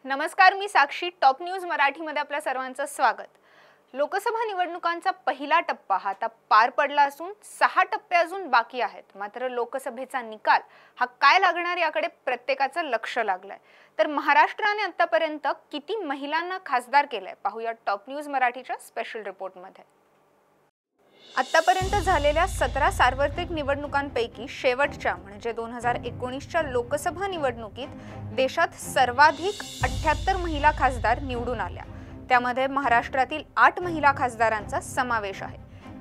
नमस्कार, मी साक्षी. Top news मराठीमध्ये आपल्या सर्वांचं स्वागत. लोकसभा निवडणुकांचा पहिला टप्पा हा आता पार पडला असून 6 टप्पे अजून बाकी आहेत. मात्र लोकसभेचा निकाल हा काय लागणार याकडे प्रत्येकाचं लक्ष लागलंय. तर महाराष्ट्राने आतापर्यंत किती महिलांना खासदार केलंय पाहूया टॉप न्यूज मराठीच्या स्पेशल रिपोर्टमध्ये. आतापर्यंत झालेल्या 17 सार्वत्रिक निवडणुकांपैकी शेवटच्या म्हणजे 2019च्या लोकसभा निवडणुकीत देशात सर्वाधिक 78 महिला खासदार निवडून आल्या. त्यामध्ये महाराष्ट्रातील 8 महिला खासदारांचा समावेश आहे.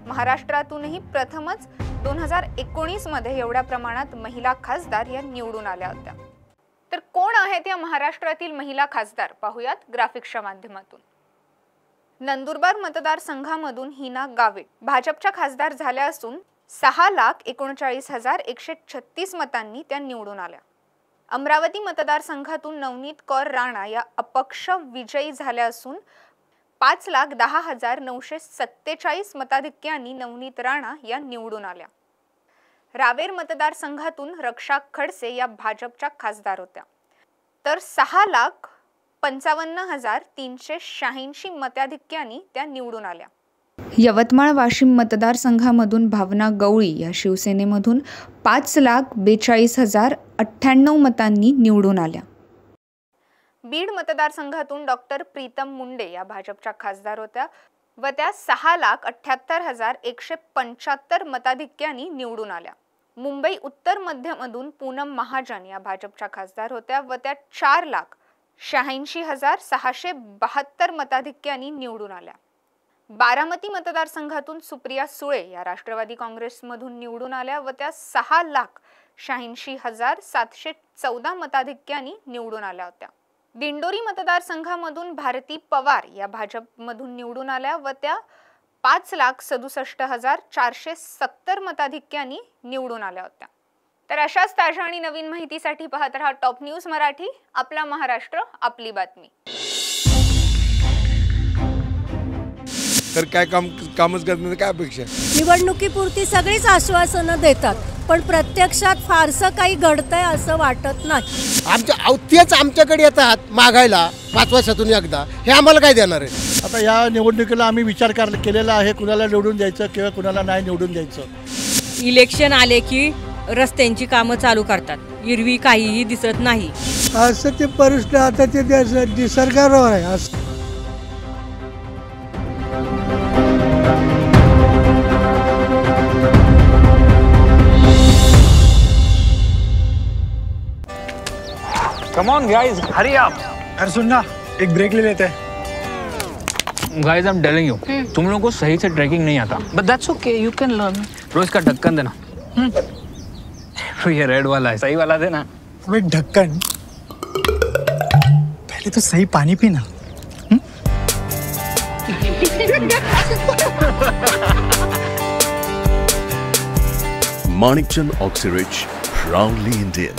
महाराष्ट्रातूनही प्रथमच 2019 मध्ये एवढ्या प्रमाणात महिला खासदार या निवडून आल्या होत्या. तर कोण आहेत या महाराष्ट्रातील महिला खासदार पाहूयात ग्राफिक्सच्या माध्यमातून. नंदुरबार मतदारसंघामधून हिना गावित भाजपच्या खासदार झाल्या असून 6,39,136 मतांनी त्या निवडून आल्या. अमरावती मतदारसंघातून नवनीत कौर राणा या अपक्ष विजयी झाल्या असून 5,10,947 मताधिक्यांनी नवनीत राणा या निवडून आल्या. रावेर मतदारसंघातून रक्षा खडसे या भाजपच्या खासदार होत्या. तर 6,55,386 मताधिक्यांनी त्या निवडून आल्या. यवतमाळ वाशिम मतदारसंघामधून भावना गवळी या शिवसेनेमधून 5,42,098 मतांनी निवडून आल्या. बीड मतदारसंघातून डॉक्टर प्रीतम मुंडे या भाजपच्या खासदार होत्या व त्या 6,78,175 मताधिक्यांनी निवडून आल्या. मुंबई उत्तर मध्यमधून पूनम महाजन या भाजपच्या खासदार होत्या व त्या 4,86,672 मताधिक्यांनी निवडून आल्या. बारामती मतदारसंघातून सुप्रिया सुळे या राष्ट्रवादी काँग्रेसमधून निवडून आल्या व त्या 6,86,714 मताधिक्यांनी निवडून आल्या होत्या. दिंडोरी मतदारसंघामधून भारती पवार या भाजपमधून निवडून आल्या व त्या 5,67,470 मताधिक्यांनी निवडून आल्या होत्या. तर अशाच ताज्या आणि नवीन माहितीसाठी पाहत रहा टॉप न्यूज मराठी. आपला महाराष्ट्र, आपली बातमी. तर काय कामच करण्याची काय अपेक्षा? निवडणुकीपुरती सगळीच आश्वासनं देतात पण प्रत्यक्षात फारसं काही घडतंय असं वाटत नाही. तेच आमच्याकडे येतात मागायला 5 वर्षातून एकदा. हे आम्हाला काय देणार आहे? आता या निवडणुकीला आम्ही विचार केलेला आहे, कुणाला निवडून द्यायचं किंवा कुणाला नाही निवडून द्यायचं. इलेक्शन आले की रस्त्यांची कामं चालू करतात, एरवी काहीही दिसत नाही. असं ते परिस्थिती आता ते सरकारवर आहे. Come on guys, hurry up. अरे सुन ना, एक ब्रेक ले लेते हैं. Guys, I'm telling you, तुम लोगों को सही से ट्रैकिंग नहीं आता. But that's okay, you can learn. रोज का ढक्कन देना. ये रेड वाला है, सही वाला देना. अबे ढक्कन, पहले तो सही पानी पीना. Manikchand Oxyrich, proudly Indian.